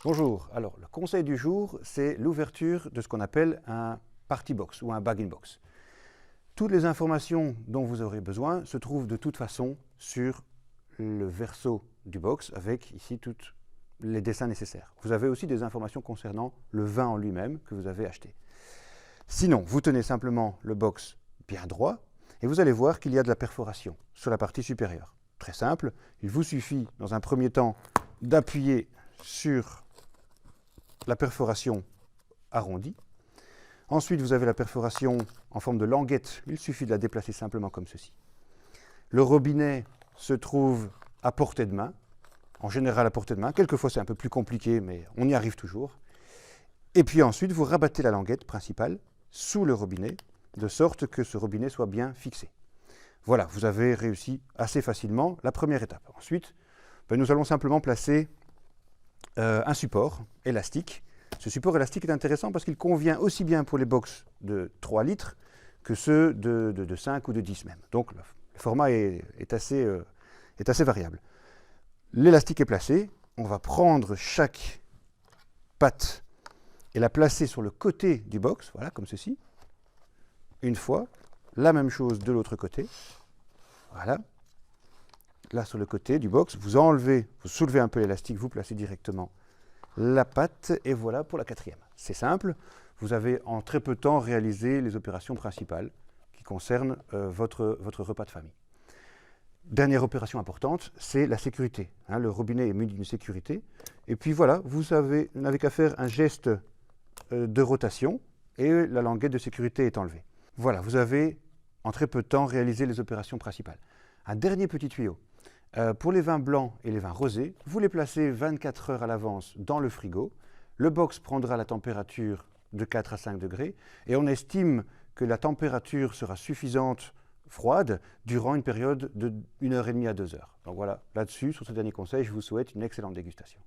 Bonjour, alors le conseil du jour, c'est l'ouverture de ce qu'on appelle un party box ou un bag-in-box. Toutes les informations dont vous aurez besoin se trouvent de toute façon sur le verso du box avec ici tous les dessins nécessaires. Vous avez aussi des informations concernant le vin en lui-même que vous avez acheté. Sinon, vous tenez simplement le box bien droit et vous allez voir qu'il y a de la perforation sur la partie supérieure. Très simple, il vous suffit dans un premier temps d'appuyer sur la perforation arrondie. Ensuite, vous avez la perforation en forme de languette. Il suffit de la déplacer simplement comme ceci. Le robinet se trouve à portée de main, en général à portée de main. Quelquefois, c'est un peu plus compliqué, mais on y arrive toujours. Et puis ensuite, vous rabattez la languette principale sous le robinet, de sorte que ce robinet soit bien fixé. Voilà, vous avez réussi assez facilement la première étape. Ensuite, nous allons simplement placer un support élastique. Ce support élastique est intéressant parce qu'il convient aussi bien pour les box de 3 litres que ceux de 5 ou de 10 même. Donc le format est assez variable. L'élastique est placé, on va prendre chaque patte et la placer sur le côté du box, voilà, comme ceci. Une fois, la même chose de l'autre côté, voilà. Là sur le côté du box, vous enlevez, vous soulevez un peu l'élastique, vous placez directement la patte et voilà pour la quatrième. C'est simple, vous avez en très peu de temps réalisé les opérations principales qui concernent votre repas de famille. Dernière opération importante, c'est la sécurité. Le robinet est muni d'une sécurité. Et puis voilà, vous n'avez qu'à faire un geste de rotation et la languette de sécurité est enlevée. Voilà, vous avez en très peu de temps réalisé les opérations principales. Un dernier petit tuyau. Pour les vins blancs et les vins rosés, vous les placez 24 heures à l'avance dans le frigo. Le box prendra la température de 4 à 5 degrés et on estime que la température sera suffisante froide durant une période de 1h30 à 2 heures. Donc voilà, là-dessus, sur ce dernier conseil, je vous souhaite une excellente dégustation.